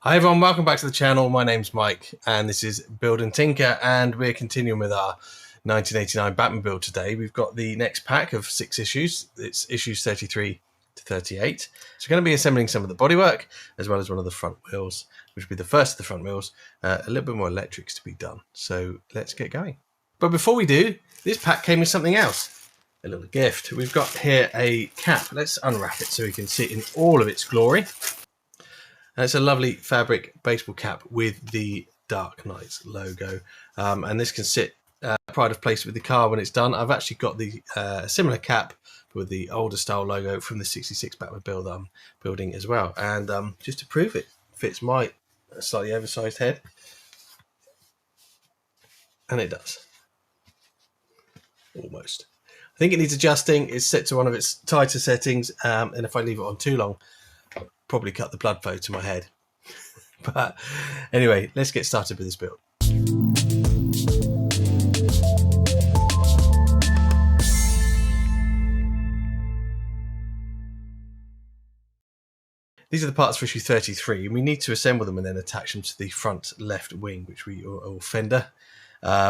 Hi everyone, welcome back to the channel. My name's Mike and this is Build and Tinker, and we're continuing with our 1989 Batmobile today. We've got the next pack of 6 issues. It's issues 33 to 38. So we're going to be assembling some of the bodywork as well as one of the front wheels, which will be the first of the front wheels. A little bit more electrics to be done. So let's get going. But before we do, this pack came with something else. A little gift. We've got here a cap. Let's unwrap it so we can see it in all of its glory. And it's a lovely fabric baseball cap with the Dark Knights logo. And this can sit pride of place with the car when it's done. I've actually got the similar cap with the older style logo from the 66 Batmobile that I'm building as well. And just to prove it fits my slightly oversized head. And it does. Almost. I think it needs adjusting. It's set to one of its tighter settings. And if I leave it on too long, I'll probably cut the blood flow to my head. But anyway, let's get started with this build. These are the parts for issue 33, and we need to assemble them and then attach them to the front left wing, or fender,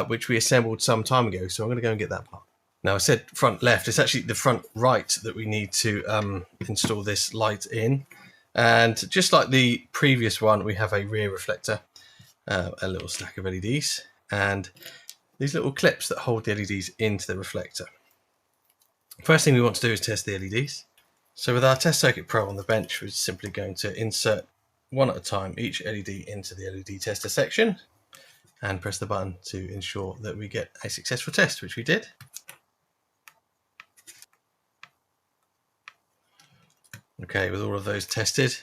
which we assembled some time ago. So I'm going to go and get that part. Now I said front left, it's actually the front right that we need to install this light in. And just like the previous one, we have a rear reflector, a little stack of LEDs, and these little clips that hold the LEDs into the reflector. First thing we want to do is test the LEDs. So with our Test Circuit Pro on the bench, we're simply going to insert one at a time each LED into the LED tester section and press the button to ensure that we get a successful test, which we did. Okay, with all of those tested,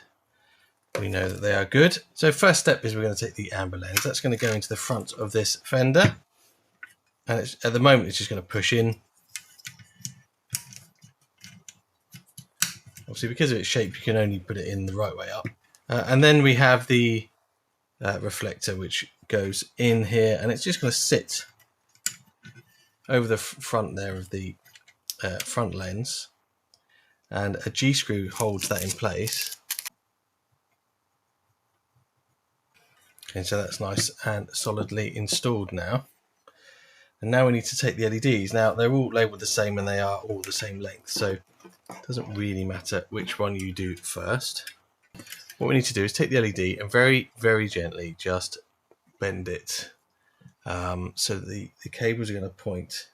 we know that they are good. So first step is we're going to take the amber lens. That's going to go into the front of this fender. And at the moment, it's just going to push in. Obviously, because of its shape, you can only put it in the right way up. And then we have the reflector, which goes in here, and it's just going to sit over the front there of the front lens. And a G-screw holds that in place. Okay, so that's nice and solidly installed now. And now we need to take the LEDs. Now, they're all labelled the same and they are all the same length, so it doesn't really matter which one you do first. What we need to do is take the LED and very, very gently just bend it so that the cables are going to point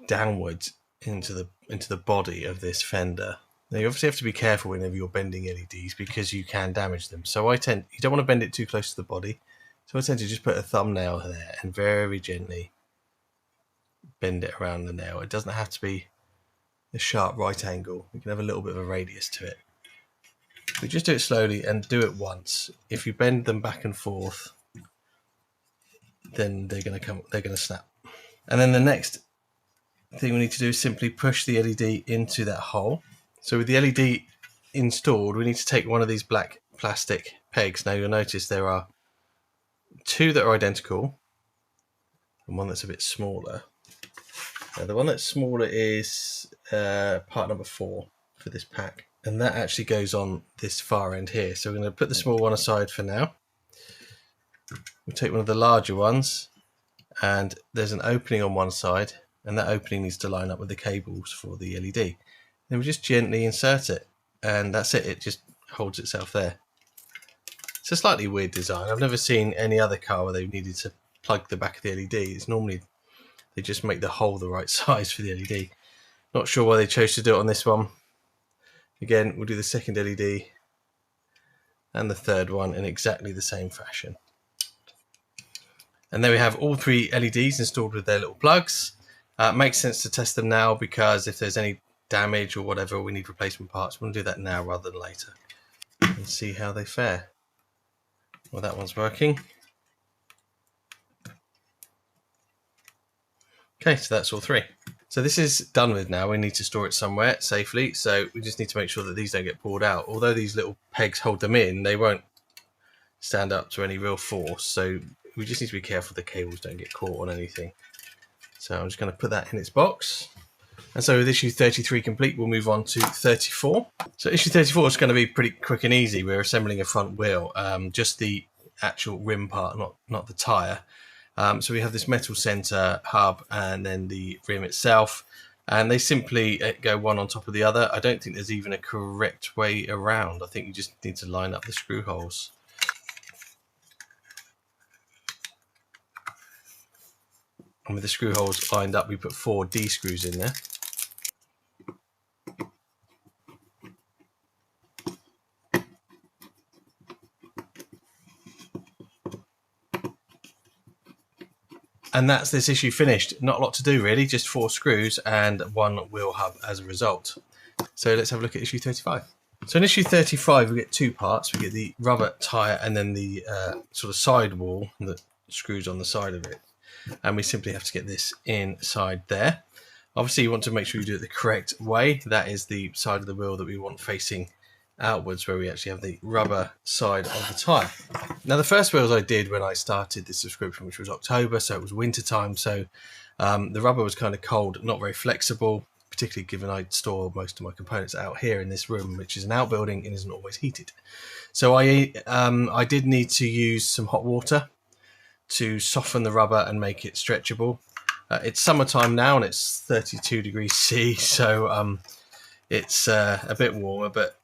downwards into the body of this fender. Now, you obviously have to be careful whenever you're bending LEDs because you can damage them. So you don't want to bend it too close to the body. So I tend to just put a thumbnail there and very gently bend it around the nail. It doesn't have to be a sharp right angle. You can have a little bit of a radius to it. But just do it slowly and do it once. If you bend them back and forth, then they're going to snap. And then the next thing we need to do is simply push the LED into that hole. So with the LED installed, we need to take one of these black plastic pegs. Now you'll notice there are 2 that are identical and one that's a bit smaller. The one that's smaller is part number 4 for this pack, and that actually goes on this far end here. So we're going to put the small one aside for now. We'll take one of the larger ones, and there's an opening on one side, and that opening needs to line up with the cables for the LED. Then we just gently insert it, and that's it. It just holds itself there. It's a slightly weird design. I've never seen any other car where they've needed to plug the back of the LED. It's normally they just make the hole the right size for the LED. Not sure why they chose to do it on this one. Again, we'll do the second LED and the third one in exactly the same fashion. And there we have all 3 LEDs installed with their little plugs. Makes sense to test them now because if there's any damage or whatever, we need replacement parts. We'll do that now rather than later and see how they fare. Well, that one's working. Okay, so that's all 3. So this is done with now. We need to store it somewhere safely. So we just need to make sure that these don't get pulled out. Although these little pegs hold them in, they won't stand up to any real force. So we just need to be careful the cables don't get caught on anything. So I'm just going to put that in its box. And so with issue 33 complete, we'll move on to 34. So issue 34 is going to be pretty quick and easy. We're assembling a front wheel, just the actual rim part, not the tyre. So we have this metal centre hub and then the rim itself, and they simply go one on top of the other. I don't think there's even a correct way around. I think you just need to line up the screw holes. And with the screw holes lined up, we put 4 D screws in there. And that's this issue finished. Not a lot to do really, just 4 screws and 1 wheel hub as a result. So let's have a look at issue 35. So in issue 35 we get 2 parts. We get the rubber tyre and then the sort of side wall that screws on the side of it. And we simply have to get this inside there. Obviously you want to make sure you do it the correct way. That is the side of the wheel that we want facing outwards, where we actually have the rubber side of the tyre. Now the first wheels I did when I started this subscription, which was October, so it was winter time, so the rubber was kind of cold, not very flexible, particularly given I store most of my components out here in this room, which is an outbuilding and isn't always heated. So I did need to use some hot water to soften the rubber and make it stretchable. It's summertime now and it's 32 degrees C, so it's a bit warmer, but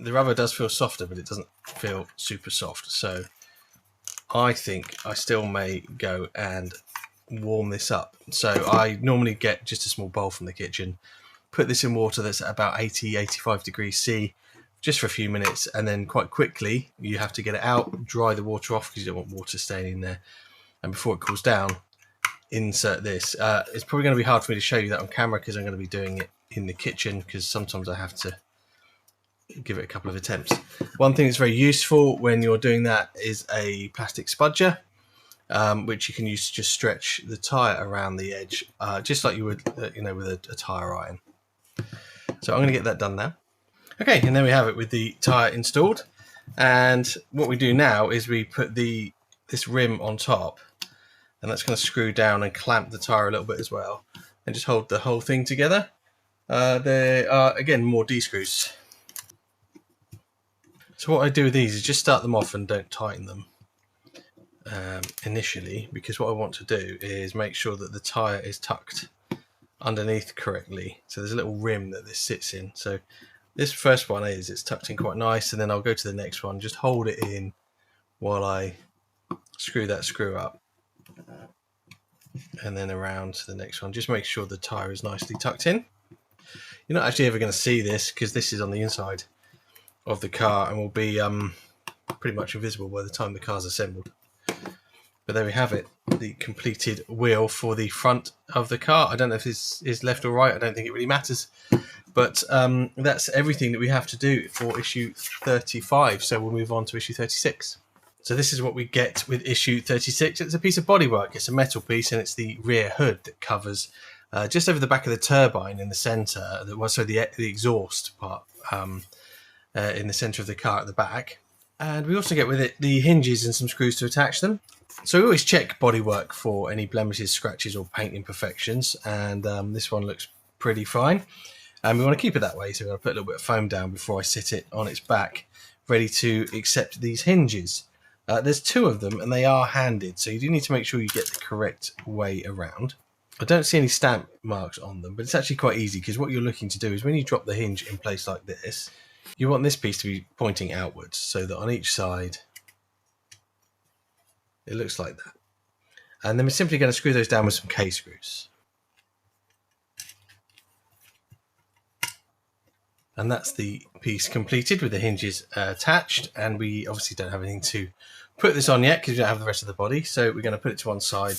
the rubber does feel softer, but it doesn't feel super soft. So I think I still may go and warm this up. So I normally get just a small bowl from the kitchen, put this in water that's at about 85 degrees C, just for a few minutes, and then quite quickly you have to get it out, dry the water off because you don't want water staying in there. And before it cools down, insert this. It's probably going to be hard for me to show you that on camera because I'm going to be doing it in the kitchen, because sometimes I have to give it a couple of attempts. One thing that's very useful when you're doing that is a plastic spudger, which you can use to just stretch the tyre around the edge, just like you would, with a tyre iron. So I'm going to get that done now. Okay, and there we have it with the tyre installed. And what we do now is we put this rim on top, and that's going to screw down and clamp the tyre a little bit as well, and just hold the whole thing together. There are, again, more D screws. So what I do with these is just start them off and don't tighten them initially, because what I want to do is make sure that the tyre is tucked underneath correctly. So there's a little rim that this sits in. So this first one it's tucked in quite nice, and then I'll go to the next one, just hold it in while I screw that screw up, and then around to the next one. Just make sure the tyre is nicely tucked in. You're not actually ever going to see this because this is on the inside of the car and will be pretty much invisible by the time the car's assembled. But there we have it, the completed wheel for the front of the car. I don't know if this is left or right, I don't think it really matters. But that's everything that we have to do for issue 35. So we'll move on to issue 36. So this is what we get with issue 36. It's a piece of bodywork. It's a metal piece, and it's the rear hood that covers just over the back of the turbine in the centre. So the exhaust part in the centre of the car at the back. And we also get with it the hinges and some screws to attach them. So we always check bodywork for any blemishes, scratches or paint imperfections, and this one looks pretty fine. And we want to keep it that way, so we're going to put a little bit of foam down before I sit it on its back, ready to accept these hinges. There's 2 of them, and they are handed, so you do need to make sure you get the correct way around. I don't see any stamp marks on them, but it's actually quite easy, because what you're looking to do is when you drop the hinge in place like this, you want this piece to be pointing outwards, so that on each side it looks like that. And then we're simply going to screw those down with some K-screws. And that's the piece completed with the hinges attached. And we obviously don't have anything to put this on yet because we don't have the rest of the body. So we're going to put it to one side.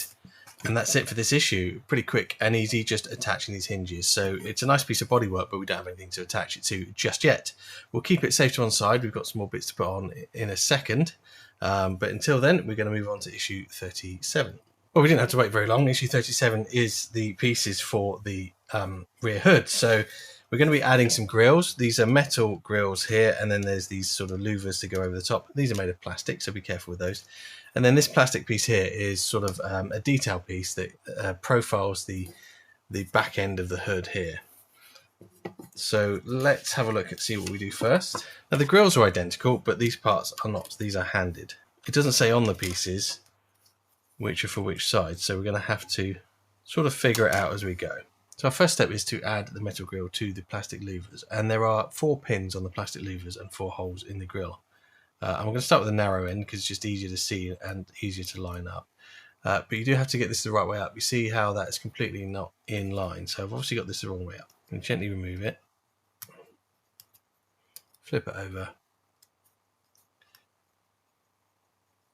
And that's it for this issue. Pretty quick and easy, just attaching these hinges. So it's a nice piece of bodywork, but we don't have anything to attach it to just yet. We'll keep it safe to one side. We've got some more bits to put on in a second. But until then, we're going to move on to issue 37. Well, we didn't have to wait very long. Issue 37 is the pieces for the rear hood. So we're going to be adding some grills. These are metal grills here, and then there's these sort of louvers to go over the top. These are made of plastic, so be careful with those. And then this plastic piece here is sort of a detail piece that profiles the the back end of the hood here. So let's have a look and see what we do first. Now the grills are identical, but these parts are not. These are handed. It doesn't say on the pieces which are for which side, so we're going to have to sort of figure it out as we go. So our first step is to add the metal grill to the plastic louvers, and there are 4 pins on the plastic louvers and 4 holes in the grill. I'm going to start with the narrow end because it's just easier to see and easier to line up. But you do have to get this the right way up. You see how that is completely not in line, so I've obviously got this the wrong way up. I'm going to gently remove it, flip it over,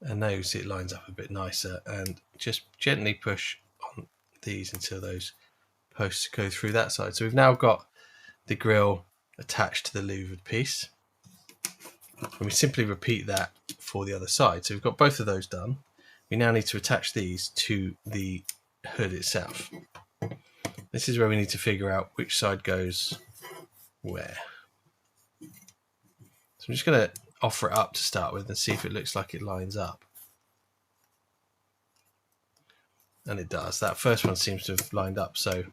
and now you see it lines up a bit nicer, and just gently push on these until those posts go through that side. So we've now got the grill attached to the louvered piece, and we simply repeat that for the other side. So we've got both of those done. We now need to attach these to the hood itself. This is where we need to figure out which side goes where. So I'm just going to offer it up to start with and see if it looks like it lines up. And it does. That first one seems to have lined up, so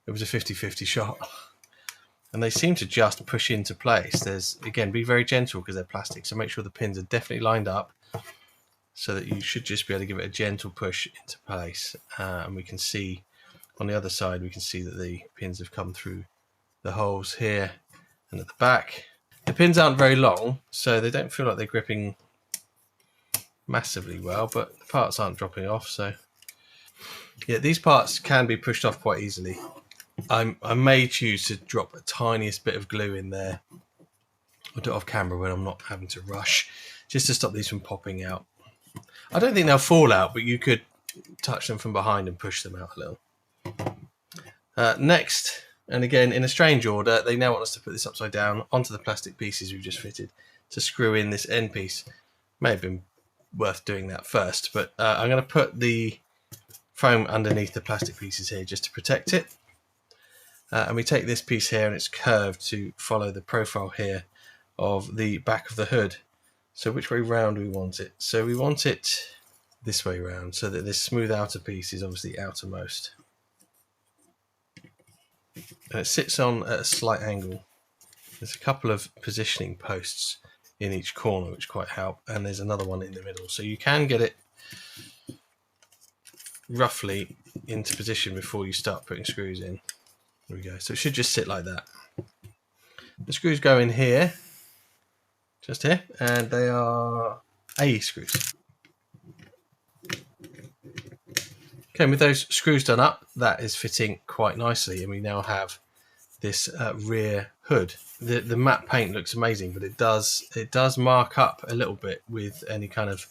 it was a 50-50 shot. And they seem to just push into place. There's, again, be very gentle because they're plastic, so make sure the pins are definitely lined up so that you should just be able to give it a gentle push into place. And we can see on the other side, we can see that the pins have come through the holes here and at the back. The pins aren't very long, so they don't feel like they're gripping massively well, but the parts aren't dropping off. So yeah, these parts can be pushed off quite easily. I may choose to drop a tiniest bit of glue in there. I'll do it off camera when I'm not having to rush, just to stop these from popping out. I don't think they'll fall out, but you could touch them from behind and push them out a little. Next, and again in a strange order, they now want us to put this upside down onto the plastic pieces we've just fitted to screw in this end piece. May have been worth doing that first, but I'm going to put the foam underneath the plastic pieces here just to protect it. And we take this piece here and it's curved to follow the profile here of the back of the hood. So which way round do we want it? So we want it this way round, so that this smooth outer piece is obviously outermost. And it sits on at a slight angle. There's a couple of positioning posts in each corner which quite help, and there's another one in the middle. So you can get it roughly into position before you start putting screws in. There we go. So it should just sit like that. The screws go in here, just here, and they are A screws. Okay, with those screws done up, that is fitting quite nicely, and we now have this rear hood. The matte paint looks amazing, but it does mark up a little bit with any kind of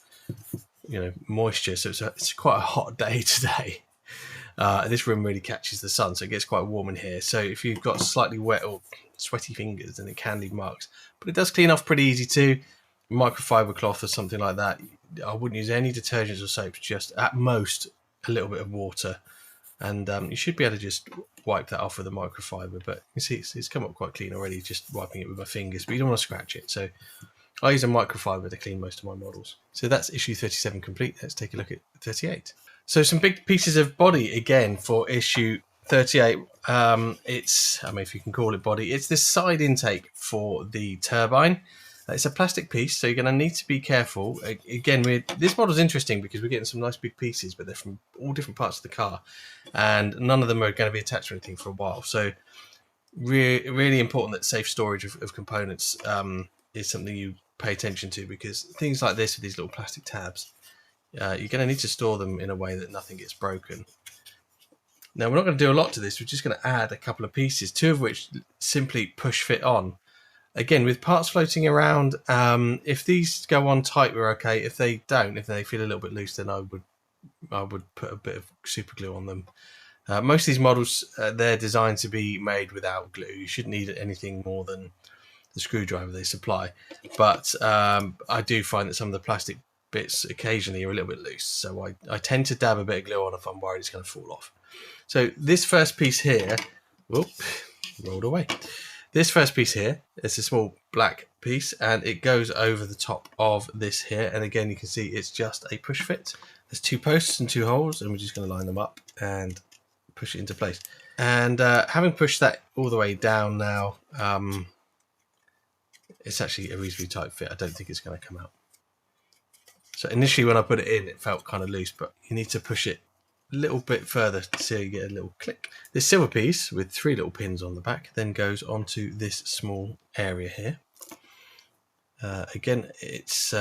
moisture. So it's quite a hot day today. This room really catches the sun, so it gets quite warm in here. So if you've got slightly wet or sweaty fingers, then it can leave marks. But it does clean off pretty easy too. Microfiber cloth or something like that. I wouldn't use any detergents or soaps, just at most a little bit of water. And you should be able to just wipe that off with a microfiber. But you see it's come up quite clean already, just wiping it with my fingers. But you don't want to scratch it. So I use a microfiber to clean most of my models. So that's issue 37 complete. Let's take a look at 38. So some big pieces of body again for issue 38. It's, I mean, if you can call it body, it's this side intake for the turbine. It's a plastic piece, so you're going to need to be careful. Again, this model's interesting because we're getting some nice big pieces, but they're from all different parts of the car, and none of them are going to be attached to anything for a while. So really important that safe storage of components is something you pay attention to, because things like this with these little plastic tabs, you're going to need to store them in a way that nothing gets broken. Now, we're not going to do a lot to this. We're just going to add a couple of pieces, 2 of which simply push fit on. Again, with parts floating around, if these go on tight, we're okay. If they don't, if they feel a little bit loose, then I would put a bit of super glue on them. Most of these models, they're designed to be made without glue. You shouldn't need anything more than the screwdriver they supply. But I do find that some of the plastic bits occasionally are a little bit loose. So I tend to dab a bit of glue on if I'm worried it's going to fall off. So this first piece here, whoop, rolled away. This first piece here, it's a small black piece, and it goes over the top of this here. And again, you can see it's just a push fit. There's 2 posts and 2 holes, and we're just going to line them up and push it into place. And having pushed that all the way down now, it's actually a reasonably tight fit. I don't think it's going to come out. So initially when I put it in, it felt kind of loose, but you need to push it a little bit further so you get a little click. This silver piece with 3 little pins on the back then goes onto this small area here. Again, it's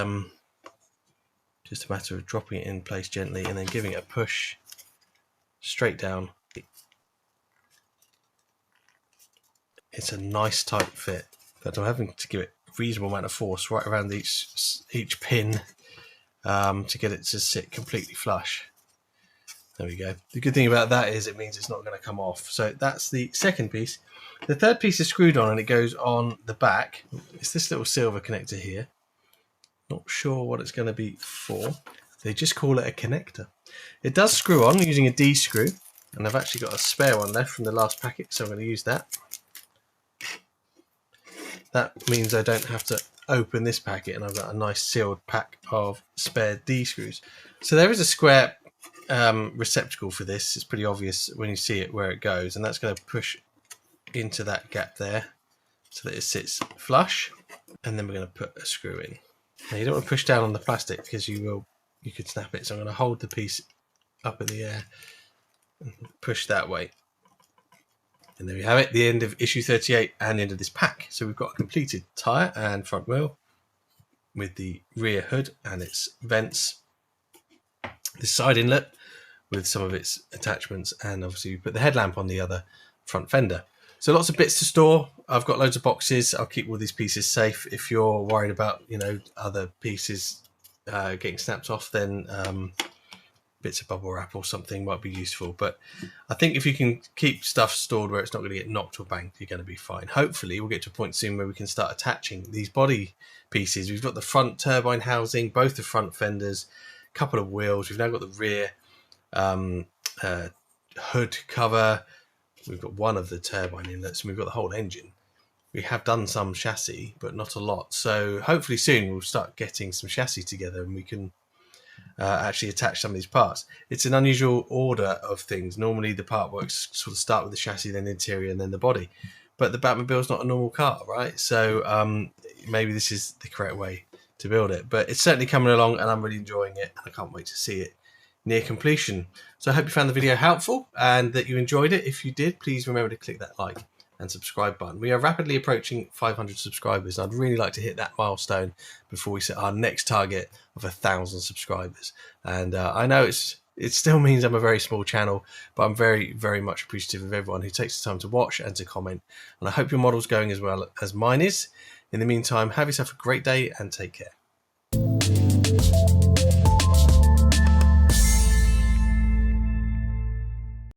just a matter of dropping it in place gently and then giving it a push straight down. It's a nice tight fit, but I'm having to give it a reasonable amount of force right around each pin to get it to sit completely flush. There we go. The good thing about that is it means it's not going to come off. So that's the second piece. The third piece is screwed on and it goes on the back. It's this little silver connector here. Not sure what it's going to be for. They just call it a connector. It does screw on using a D screw, and I've actually got a spare one left from the last packet, so I'm going to use that. That means I don't have to open this packet, and I've got a nice sealed pack of spare D screws. So there is a square receptacle for this. It's pretty obvious when you see it where it goes, and that's going to push into that gap there so that it sits flush, and then we're going to put a screw in. Now you don't want to push down on the plastic because you could snap it, so I'm going to hold the piece up in the air and push that way. And there we have it, the end of issue 38 and end of this pack. So we've got a completed tyre and front wheel with the rear hood and its vents, the side inlet with some of its attachments, and obviously we put the headlamp on the other front fender. So lots of bits to store. I've got loads of boxes. I'll keep all these pieces safe. If you're worried about, other pieces getting snapped off, then bits of bubble wrap or something might be useful. But I think if you can keep stuff stored where it's not going to get knocked or banged, you're going to be fine. Hopefully we'll get to a point soon where we can start attaching these body pieces. We've got the front turbine housing, both the front fenders, a couple of wheels. We've now got the rear hood cover. We've got one of the turbine inlets, and we've got the whole engine. We have done some chassis, but not a lot. So hopefully soon we'll start getting some chassis together and we can actually attach some of these parts. It's an unusual order of things. Normally the part works sort of start with the chassis, then the interior, and then the body. But the Batmobile's not a normal car, right? So maybe this is the correct way to build it. But it's certainly coming along and I'm really enjoying it. And I can't wait to see it near completion. So I hope you found the video helpful and that you enjoyed it. If you did, please remember to click that like and subscribe button. We are rapidly approaching 500 subscribers. I'd really like to hit that milestone before we set our next target of 1,000 subscribers. And I know it still means I'm a very small channel, but I'm very, very much appreciative of everyone who takes the time to watch and to comment. And I hope your model's going as well as mine is. In the meantime, have yourself a great day and take care.